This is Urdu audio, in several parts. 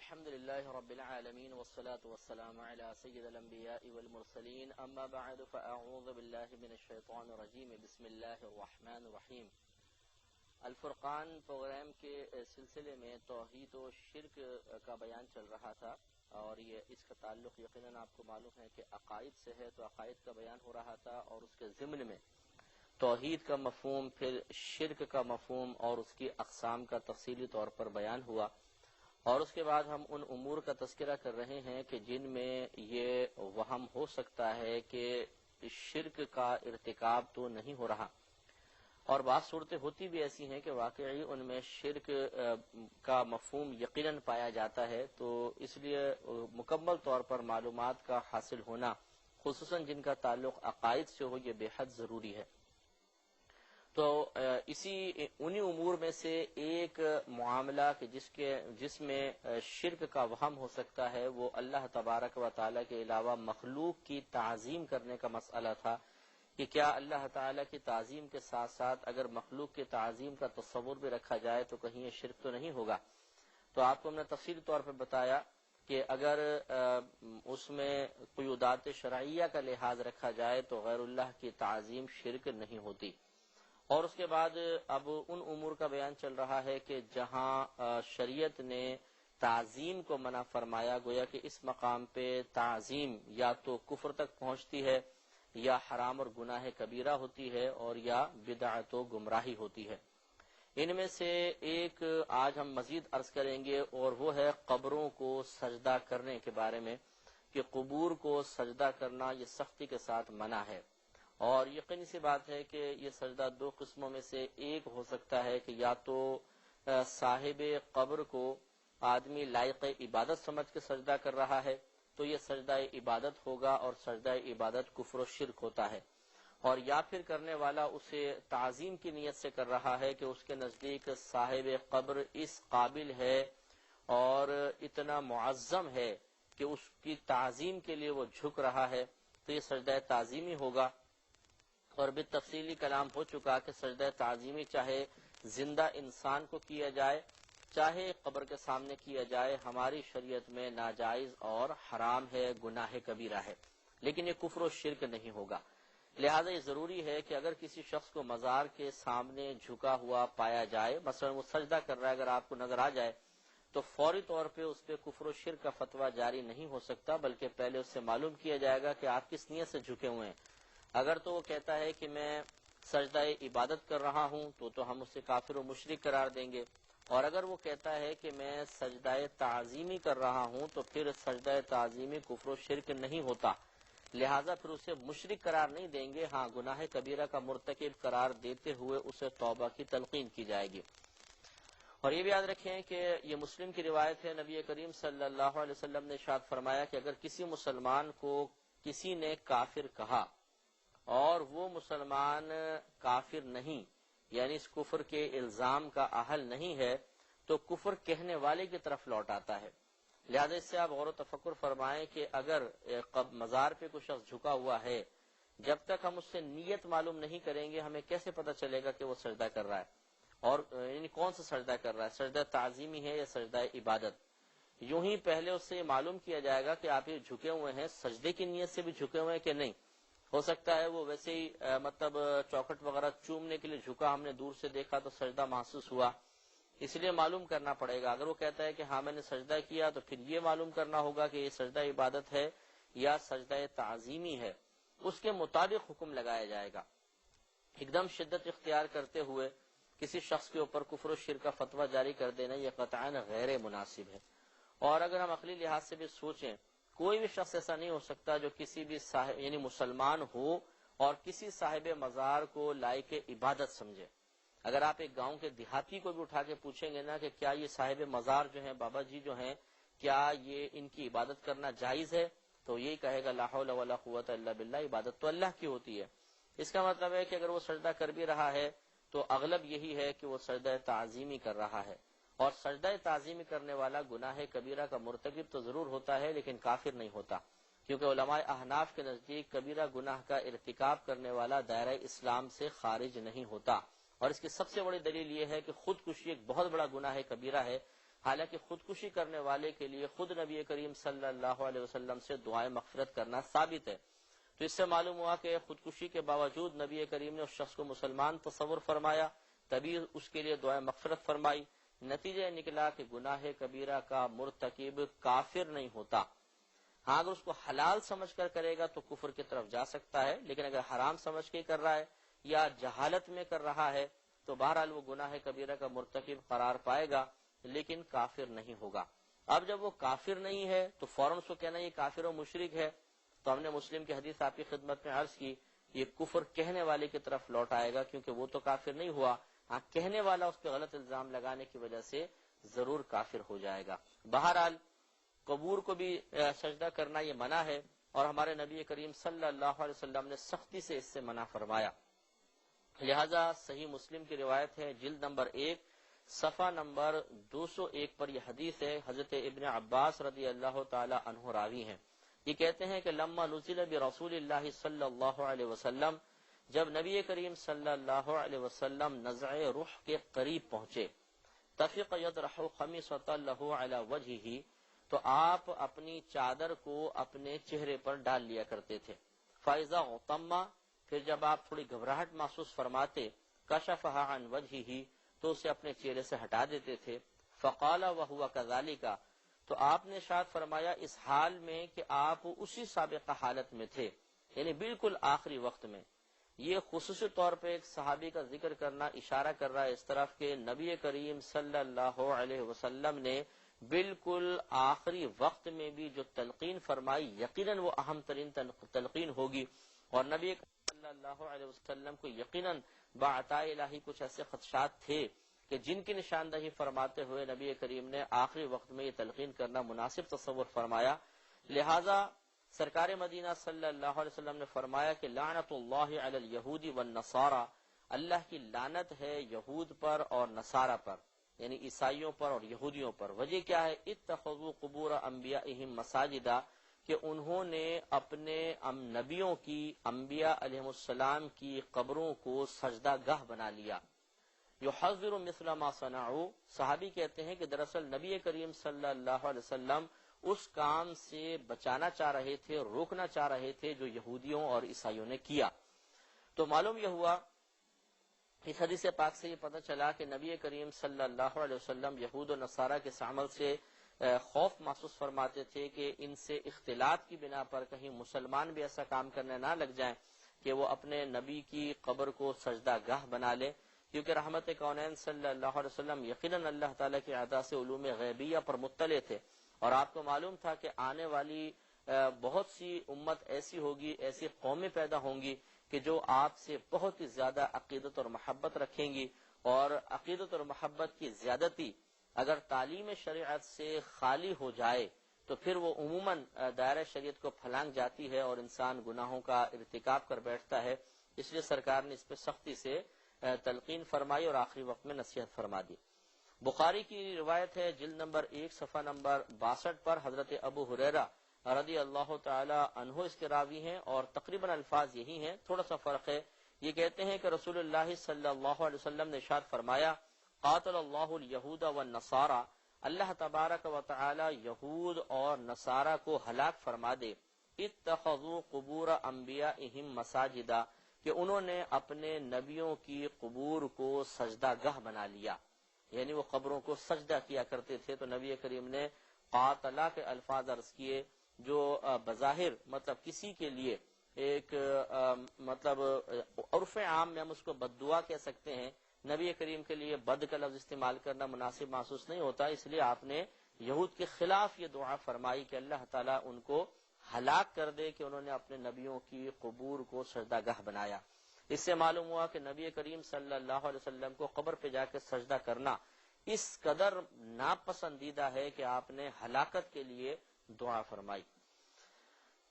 الحمد لله رب العالمين والصلاة والسلام على سيد الأنبياء والمرسلين أما بعد فأعوذ بالله من الشيطان الرجيم بسم الله الرحمن الرحیم۔ الفرقان پروگرام کے سلسلے میں توحید و شرک کا بیان چل رہا تھا، اور یہ اس کا تعلق یقیناً آپ کو معلوم ہے کہ عقائد سے ہے، تو عقائد کا بیان ہو رہا تھا، اور اس کے ضمن میں توحید کا مفہوم، پھر شرک کا مفہوم اور اس کی اقسام کا تفصیلی طور پر بیان ہوا۔ اور اس کے بعد ہم ان امور کا تذکرہ کر رہے ہیں کہ جن میں یہ وہم ہو سکتا ہے کہ شرک کا ارتکاب تو نہیں ہو رہا، اور بعض صورتیں ہوتی بھی ایسی ہیں کہ واقعی ان میں شرک کا مفہوم یقیناً پایا جاتا ہے، تو اس لیے مکمل طور پر معلومات کا حاصل ہونا، خصوصاً جن کا تعلق عقائد سے ہو، یہ بے حد ضروری ہے۔ تو انہی امور میں سے ایک معاملہ کہ جس میں شرک کا وہم ہو سکتا ہے، وہ اللہ تبارک و تعالیٰ کے علاوہ مخلوق کی تعظیم کرنے کا مسئلہ تھا، کہ کیا اللہ تعالیٰ کی تعظیم کے ساتھ ساتھ اگر مخلوق کی تعظیم کا تصور بھی رکھا جائے تو کہیں یہ شرک تو نہیں ہوگا۔ تو آپ کو ہم نے تفصیلی طور پر بتایا کہ اگر اس میں قیودات شرعیہ کا لحاظ رکھا جائے تو غیر اللہ کی تعظیم شرک نہیں ہوتی۔ اور اس کے بعد اب ان امور کا بیان چل رہا ہے کہ جہاں شریعت نے تعظیم کو منع فرمایا، گویا کہ اس مقام پہ تعظیم یا تو کفر تک پہنچتی ہے، یا حرام اور گناہ کبیرہ ہوتی ہے، اور یا بدعت و گمراہی ہوتی ہے۔ ان میں سے ایک آج ہم مزید عرض کریں گے، اور وہ ہے قبروں کو سجدہ کرنے کے بارے میں، کہ قبور کو سجدہ کرنا یہ سختی کے ساتھ منع ہے۔ اور یقینی سی بات ہے کہ یہ سجدہ دو قسموں میں سے ایک ہو سکتا ہے، کہ یا تو صاحب قبر کو آدمی لائق عبادت سمجھ کے سجدہ کر رہا ہے تو یہ سجدہ عبادت ہوگا، اور سجدہ عبادت کفر و شرک ہوتا ہے، اور یا پھر کرنے والا اسے تعظیم کی نیت سے کر رہا ہے کہ اس کے نزدیک صاحب قبر اس قابل ہے اور اتنا معظم ہے کہ اس کی تعظیم کے لیے وہ جھک رہا ہے، تو یہ سجدہ تعظیمی ہوگا۔ اور بھی تفصیلی کلام ہو چکا کہ سجدہ تعظیمی چاہے زندہ انسان کو کیا جائے، چاہے قبر کے سامنے کیا جائے، ہماری شریعت میں ناجائز اور حرام ہے، گناہ کبیرہ ہے، لیکن یہ کفر و شرک نہیں ہوگا۔ لہذا یہ ضروری ہے کہ اگر کسی شخص کو مزار کے سامنے جھکا ہوا پایا جائے، مثلا وہ سجدہ کر رہا ہے، اگر آپ کو نظر آ جائے تو فوری طور پہ اس پہ کفر و شرک کا فتویٰ جاری نہیں ہو سکتا، بلکہ پہلے اس سے معلوم کیا جائے گا کہ آپ کس نیت سے جھکے ہوئے ہیں۔ اگر تو وہ کہتا ہے کہ میں سجدہ عبادت کر رہا ہوں تو ہم اسے کافر و مشرک قرار دیں گے، اور اگر وہ کہتا ہے کہ میں سجدہ تعظیمی کر رہا ہوں تو پھر سجدہ تعظیمی کفر و شرک نہیں ہوتا، لہٰذا پھر اسے مشرک قرار نہیں دیں گے، ہاں گناہ کبیرہ کا مرتکب قرار دیتے ہوئے اسے توبہ کی تلقین کی جائے گی۔ اور یہ بھی یاد رکھیں کہ یہ مسلم کی روایت ہے، نبی کریم صلی اللہ علیہ وسلم نے ارشاد فرمایا کہ اگر کسی مسلمان کو کسی نے کافر کہا اور وہ مسلمان کافر نہیں، یعنی اس کفر کے الزام کا اہل نہیں ہے، تو کفر کہنے والے کی طرف لوٹ آتا ہے۔ لہذا اس سے آپ غور و تفکر فرمائیں کہ اگر مزار پہ کوئی شخص جھکا ہوا ہے، جب تک ہم اس سے نیت معلوم نہیں کریں گے ہمیں کیسے پتہ چلے گا کہ وہ سجدہ کر رہا ہے، اور یعنی کون سا سجدہ کر رہا ہے، سجدہ تعظیمی ہے یا سجدہ عبادت۔ یوں ہی پہلے اس سے معلوم کیا جائے گا کہ آپ یہ جھکے ہوئے ہیں سجدے کی نیت سے بھی جھکے ہوئے ہیں کہ نہیں۔ ہو سکتا ہے وہ ویسے ہی مطلب چوکھٹ وغیرہ چومنے کے لیے جھکا، ہم نے دور سے دیکھا تو سجدہ محسوس ہوا، اس لیے معلوم کرنا پڑے گا۔ اگر وہ کہتا ہے کہ ہاں میں نے سجدہ کیا تو پھر یہ معلوم کرنا ہوگا کہ یہ سجدہ عبادت ہے یا سجدہ تعظیمی ہے، اس کے مطابق حکم لگایا جائے گا۔ ایک دم شدت اختیار کرتے ہوئے کسی شخص کے اوپر کفر و شرک کا فتویٰ جاری کر دینا یہ قطعاً غیر مناسب ہے۔ اور اگر ہم عقلی لحاظ سے بھی سوچیں، کوئی بھی شخص ایسا نہیں ہو سکتا جو کسی بھی صاحب یعنی مسلمان ہو اور کسی صاحب مزار کو لائق عبادت سمجھے۔ اگر آپ ایک گاؤں کے دیہاتی کو بھی اٹھا کے پوچھیں گے نا کہ کیا یہ صاحب مزار جو ہیں، بابا جی جو ہیں، کیا یہ ان کی عبادت کرنا جائز ہے، تو یہی کہے گا لا حول ولا قوت الا باللہ، عبادت تو اللہ کی ہوتی ہے۔ اس کا مطلب ہے کہ اگر وہ سجدہ کر بھی رہا ہے تو اغلب یہی ہے کہ وہ سجدہ تعظیمی کر رہا ہے، اور سجدہ تعظیمی کرنے والا گناہ کبیرہ کا مرتکب تو ضرور ہوتا ہے لیکن کافر نہیں ہوتا، کیونکہ علماء احناف کے نزدیک کبیرہ گناہ کا ارتکاب کرنے والا دائرہ اسلام سے خارج نہیں ہوتا۔ اور اس کی سب سے بڑی دلیل یہ ہے کہ خودکشی ایک بہت بڑا گناہ کبیرہ ہے۔ حالانکہ خودکشی کرنے والے کے لیے خود نبی کریم صلی اللہ علیہ وسلم سے دعائیں مغفرت کرنا ثابت ہے۔ تو اس سے معلوم ہوا کہ خودکشی کے باوجود نبی کریم نے اس شخص کو مسلمان تصور فرمایا، تبھی اس کے لیے دعائیں مغفرت فرمائی۔ نتیجہ نکلا کہ گناہ کبیرہ کا مرتکب کافر نہیں ہوتا۔ ہاں اگر اس کو حلال سمجھ کر کرے گا تو کفر کی طرف جا سکتا ہے، لیکن اگر حرام سمجھ کے کر رہا ہے یا جہالت میں کر رہا ہے تو بہرحال وہ گناہ کبیرہ کا مرتکب قرار پائے گا، لیکن کافر نہیں ہوگا۔ اب جب وہ کافر نہیں ہے تو فوراً اس کو کہنا یہ کافر و مشرک ہے، تو ہم نے مسلم کی حدیث آپ کی خدمت میں عرض کی، یہ کفر کہنے والے کی طرف لوٹ آئے گا، کیونکہ وہ تو کافر نہیں ہوا، ہاں کہنے والا اس پہ غلط الزام لگانے کی وجہ سے ضرور کافر ہو جائے گا۔ بہرحال قبور کو بھی سجدہ کرنا یہ منع ہے، اور ہمارے نبی کریم صلی اللہ علیہ وسلم نے سختی سے اس سے منع فرمایا۔ لہذا صحیح مسلم کی روایت ہے، جلد نمبر 1 صفحہ نمبر 201 پر یہ حدیث ہے، حضرت ابن عباس رضی اللہ تعالی عنہ راوی ہیں۔ یہ کہتے ہیں کہ لما نزل برسول اللہ صلی اللہ علیہ وسلم، جب نبی کریم صلی اللہ علیہ وسلم نزع روح کے قریب پہنچے، تفق یطرح خمیصۃ له علی وجهه، تو آپ اپنی چادر کو اپنے چہرے پر ڈال لیا کرتے تھے۔ فاذا غطم، پھر جب آپ تھوڑی گھبراہٹ محسوس فرماتے، کشفها عن وجهه، تو اسے اپنے چہرے سے ہٹا دیتے تھے۔ فقال وهو كذلك، تو آپ نے ارشاد فرمایا اس حال میں کہ آپ اسی سابقہ حالت میں تھے، یعنی بالکل آخری وقت میں۔ یہ خصوصی طور پہ ایک صحابی کا ذکر کرنا اشارہ کر رہا ہے اس طرف کہ نبی کریم صلی اللہ علیہ وسلم نے بالکل آخری وقت میں بھی جو تلقین فرمائی، یقیناً وہ اہم ترین تلقین ہوگی، اور نبی صلی اللہ علیہ وسلم کو یقیناً بعطاء الہی کچھ ایسے خدشات تھے کہ جن کی نشاندہی فرماتے ہوئے نبی کریم نے آخری وقت میں یہ تلقین کرنا مناسب تصور فرمایا۔ لہذا سرکار مدینہ صلی اللہ علیہ وسلم نے فرمایا کہ لعنت اللہ علی الیہود والنصارى، اللہ کی لعنت ہے یہود پر اور نصارہ پر، یعنی عیسائیوں پر اور یہودیوں پر۔ وجہ کیا ہے؟ اتخذوا قبور انبیائہم مساجدا، کہ انہوں نے اپنے نبیوں کی، انبیاء علیہ السلام کی قبروں کو سجدہ گاہ بنا لیا۔ یحذر مثل ما صنعوا، صحابی کہتے ہیں کہ دراصل نبی کریم صلی اللہ علیہ وسلم اس کام سے بچانا چاہ رہے تھے، روکنا چاہ رہے تھے جو یہودیوں اور عیسائیوں نے کیا۔ تو معلوم یہ ہوا اس حدیث پاک سے یہ پتہ چلا کہ نبی کریم صلی اللہ علیہ وسلم یہود و نصارہ کے عمل سے خوف محسوس فرماتے تھے کہ ان سے اختلاط کی بنا پر کہیں مسلمان بھی ایسا کام کرنے نہ لگ جائیں کہ وہ اپنے نبی کی قبر کو سجدہ گاہ بنا لے، کیونکہ رحمت کونین صلی اللہ علیہ وسلم یقیناً اللہ تعالیٰ کی عطا سے علوم غیبیہ پر مطلع تھے، اور آپ کو معلوم تھا کہ آنے والی بہت سی امت ایسی ہوگی، ایسی قومیں پیدا ہوں گی کہ جو آپ سے بہت ہی زیادہ عقیدت اور محبت رکھیں گی، اور عقیدت اور محبت کی زیادتی اگر تعلیم شریعت سے خالی ہو جائے تو پھر وہ عموماً دائرہ شریعت کو پھلانگ جاتی ہے اور انسان گناہوں کا ارتکاب کر بیٹھتا ہے۔ اس لیے سرکار نے اس پہ سختی سے تلقین فرمائی اور آخری وقت میں نصیحت فرما دی۔ بخاری کی روایت ہے، جلد نمبر 1 صفحہ نمبر 62 پر، حضرت ابو ہریرہ رضی اللہ تعالی عنہ اس کے راوی ہیں، اور تقریباً الفاظ یہی ہیں، تھوڑا سا فرق ہے۔ یہ کہتے ہیں کہ رسول اللہ صلی اللہ علیہ وسلم نے ارشاد فرمایا، قاتل اللہ الیہود والنصارى، اللہ تبارک و تعالی یہود اور نصارہ کو ہلاک فرما دے، اتخذوا قبور انبیائہم مساجدا، کہ انہوں نے اپنے نبیوں کی قبور کو سجدہ گاہ بنا لیا، یعنی وہ قبروں کو سجدہ کیا کرتے تھے۔ تو نبی کریم نے قاتلہ کے الفاظ عرض کیے، جو بظاہر مطلب کسی کے لیے ایک مطلب عرف عام میں ہم اس کو بد دعا کہہ سکتے ہیں، نبی کریم کے لیے بد کا لفظ استعمال کرنا مناسب محسوس نہیں ہوتا، اس لیے آپ نے یہود کے خلاف یہ دعا فرمائی کہ اللہ تعالیٰ ان کو ہلاک کر دے کہ انہوں نے اپنے نبیوں کی قبور کو سجدہ گاہ بنایا۔ اس سے معلوم ہوا کہ نبی کریم صلی اللہ علیہ وسلم کو قبر پہ جا کے سجدہ کرنا اس قدر ناپسندیدہ ہے کہ آپ نے ہلاکت کے لیے دعا فرمائی۔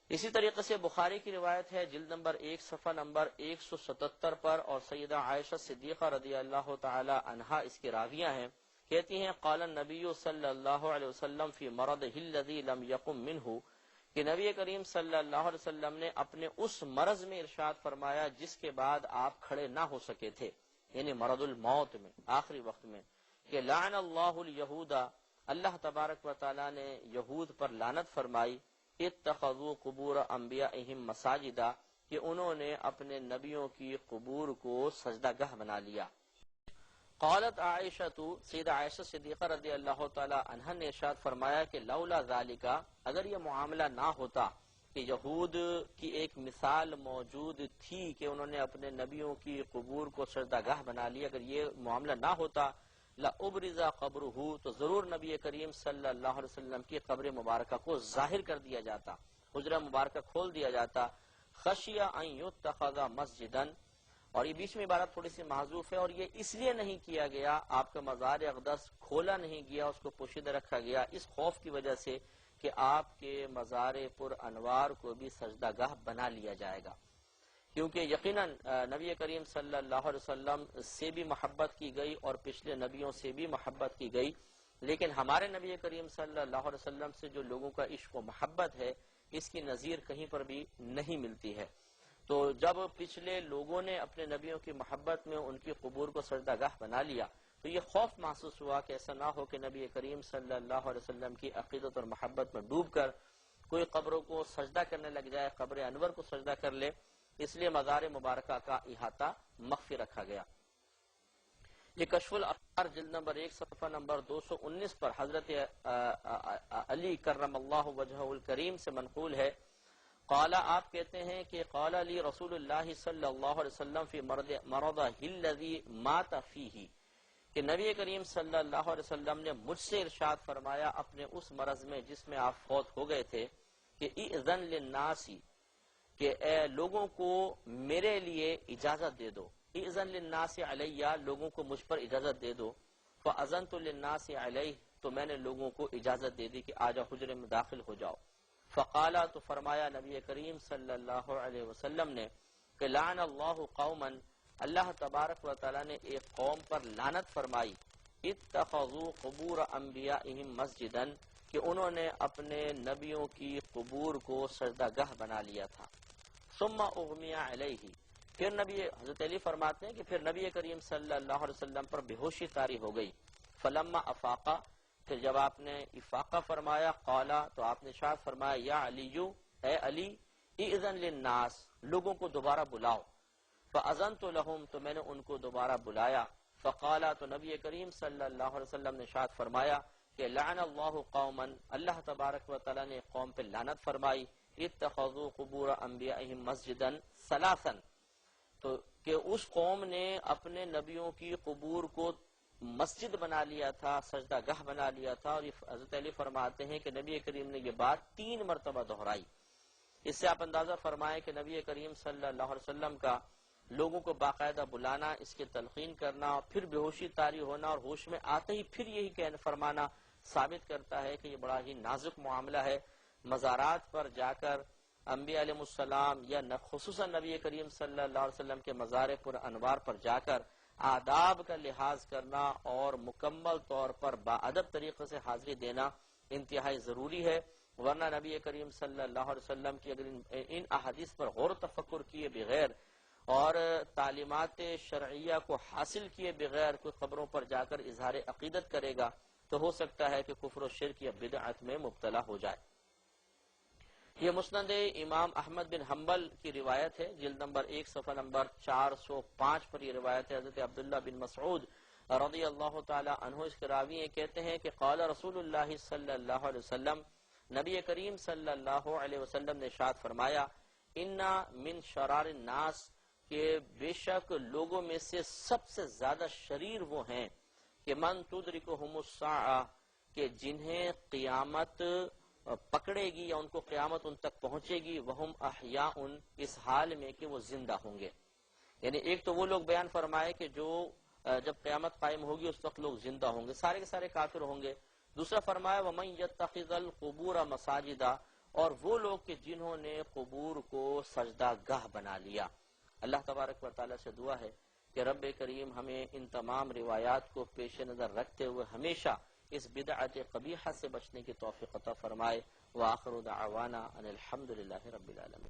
اسی طریقے سے بخاری کی روایت ہے، جلد نمبر 1 صفحہ نمبر 177 پر، اور سیدہ عائشہ صدیقہ رضی اللہ تعالی عنہا اس کی راویہ ہیں، کہتی ہیں قال النبی صلی اللہ علیہ وسلم فی مرضہ الذی لم یقم منہ، کہ نبی کریم صلی اللہ علیہ وسلم نے اپنے اس مرض میں ارشاد فرمایا جس کے بعد آپ کھڑے نہ ہو سکے تھے، یعنی مرض الموت میں، آخری وقت میں، کہ لعن اللہ الیہود، اللہ تبارک و تعالیٰ نے یہود پر لعنت فرمائی، اتخذوا قبور انبیائہم مساجدا، کہ انہوں نے اپنے نبیوں کی قبور کو سجدہ گاہ بنا لیا۔ قالت عائشہ، سیدہ عائشہ صدیقہ رضی اللہ تعالی عنہ نے ارشاد فرمایا کہ لولا ذالک، اگر یہ معاملہ نہ ہوتا کہ یہود کی ایک مثال موجود تھی کہ انہوں نے اپنے نبیوں کی قبور کو سجدہ گاہ بنا لیا، اگر یہ معاملہ نہ ہوتا لَأُبْرِزَ قَبْرُهُ، تو ضرور نبی کریم صلی اللہ علیہ وسلم کی قبر مبارکہ کو ظاہر کر دیا جاتا، حجرہ مبارکہ کھول دیا جاتا، خشیہ ان یتخذ مسجدا، اور یہ بیچ میں عبارت تھوڑی سی محذوف ہے، اور یہ اس لیے نہیں کیا گیا، آپ کا مزار اقدس کھولا نہیں گیا، اس کو پوشیدہ رکھا گیا اس خوف کی وجہ سے کہ آپ کے مزار پر انوار کو بھی سجدہ گاہ بنا لیا جائے گا، کیونکہ یقیناً نبی کریم صلی اللہ علیہ وسلم سے بھی محبت کی گئی اور پچھلے نبیوں سے بھی محبت کی گئی، لیکن ہمارے نبی کریم صلی اللہ علیہ وسلم سے جو لوگوں کا عشق و محبت ہے اس کی نظیر کہیں پر بھی نہیں ملتی ہے۔ تو جب پچھلے لوگوں نے اپنے نبیوں کی محبت میں ان کی قبور کو سجدہ گاہ بنا لیا تو یہ خوف محسوس ہوا کہ ایسا نہ ہو کہ نبی کریم صلی اللہ علیہ وسلم کی عقیدت اور محبت میں ڈوب کر کوئی قبروں کو سجدہ کرنے لگ جائے، قبر انور کو سجدہ کر لے، اس لیے مزار مبارکہ کا احاطہ مخفی رکھا گیا۔ یہ کشف الاسرار جلد نمبر 1 صفحہ نمبر 219 پر حضرت علی کرم اللہ وجہہ الکریم سے منقول ہے، قال، آپ کہتے ہیں کہ قال علی رسول اللہ صلی اللہ علیہ وسلم فی مرضہ الذی مات فیہ، کہ نبی کریم صلی اللہ علیہ وسلم نے مجھ سے ارشاد فرمایا اپنے اس مرض میں جس میں آپ فوت ہو گئے تھے کہ اذن للناس، کہ اے لوگوں کو میرے لیے اجازت دے دو، اذن للناس علیہ، لوگوں کو مجھ پر اجازت دے دو، فاذنت للناس علیہ، تو میں نے لوگوں کو اجازت دے دی کہ آجا حجرے میں داخل ہو جاؤ، فقالا، تو فرمایا نبی کریم صلی اللہ علیہ وسلم نے کہ لعن اللہ قوما، اللہ تبارک و تعالی نے ایک قوم پر لعنت فرمائی، اتخذوا قبور انبیائہم مسجدا، کہ انہوں نے اپنے نبیوں کی قبور کو سجدہ گاہ بنا لیا تھا، ثم اغمی علیہ، پھر نبی حضرت علی فرماتے ہیں کہ پھر نبی کریم صلی اللہ علیہ وسلم پر بے ہوشی طاری ہو گئی، فلما افاقا، پھر جب آپ نے افاقہ فرمایا، قالا، تو آپ نے ارشاد فرمایا یا علیو، اے علی، اذن للناس، لوگوں کو دوبارہ بلاؤ، فاذنت لهم، تو میں نے ان کو دوبارہ بلایا، فقالا، تو نبی کریم صلی اللہ علیہ وسلم نے ارشاد فرمایا کہ لعن اللہ قوما، اللہ تبارک و تعالی نے قوم پہ لعنت فرمائی، اتخذوا قبور انبیائہم مسجدا ثلاثا، تو کہ اس قوم نے اپنے نبیوں کی قبور کو مسجد بنا لیا تھا، سجدہ گاہ بنا لیا تھا، اور حضرت علی فرماتے ہیں کہ نبی کریم نے یہ بات 3 مرتبہ دہرائی۔ اس سے آپ اندازہ فرمائیں کہ نبی کریم صلی اللہ علیہ وسلم کا لوگوں کو باقاعدہ بلانا، اس کی تلقین کرنا، پھر بے ہوشی طاری ہونا اور ہوش میں آتے ہی پھر یہی فرمانا ثابت کرتا ہے کہ یہ بڑا ہی نازک معاملہ ہے۔ مزارات پر جا کر انبیاء علیہ السلام یا خصوصاً نبی کریم صلی اللہ علیہ وسلم کے مزار پر انوار پر جا کر آداب کا لحاظ کرنا اور مکمل طور پر باادب طریقے سے حاضری دینا انتہائی ضروری ہے، ورنہ نبی کریم صلی اللہ علیہ وسلم کی اگر ان احادیث پر غور و تفکر کیے بغیر اور تعلیمات شرعیہ کو حاصل کیے بغیر کوئی قبروں پر جا کر اظہار عقیدت کرے گا تو ہو سکتا ہے کہ کفر و شرک یا بدعت میں مبتلا ہو جائے۔ یہ مسند امام احمد بن حنبل کی روایت ہے، جلد نمبر 1 صفحہ نمبر 405 پر یہ روایت ہے، حضرت عبداللہ بن مسعود رضی اللہ تعالی عنہ اس کے راوی ہیں، کہتے ہیں کہ قال رسول اللہ صلی اللہ علیہ وسلم، نبی کریم صلی اللہ علیہ وسلم نے ارشاد فرمایا، انا من شرار الناس، کہ بے شک لوگوں میں سے سب سے زیادہ شریر وہ ہیں کہ من تدرکہم الساعہ، کہ جنہیں قیامت پکڑے گی یا ان کو قیامت ان تک پہنچے گی، وہم احیاء، اس حال میں کہ وہ زندہ ہوں گے۔ یعنی ایک تو وہ لوگ بیان فرمائے کہ جو جب قیامت قائم ہوگی اس وقت لوگ زندہ ہوں گے، سارے کے سارے کافر ہوں گے۔ دوسرا فرمایا وَمَن يَتَّخِذَ الْقُبُورَ مَسَاجِدَ، اور وہ لوگ کہ جنہوں نے قبور کو سجدہ گاہ بنا لیا۔ اللہ تبارک و تعالیٰ سے دعا ہے کہ رب کریم ہمیں ان تمام روایات کو پیش نظر رکھتے ہوئے ہمیشہ اس بدعت قبیحہ سے بچنے کی توفیق عطا فرمائے۔ وآخر دعوانا ان الحمد للہ رب العالمین۔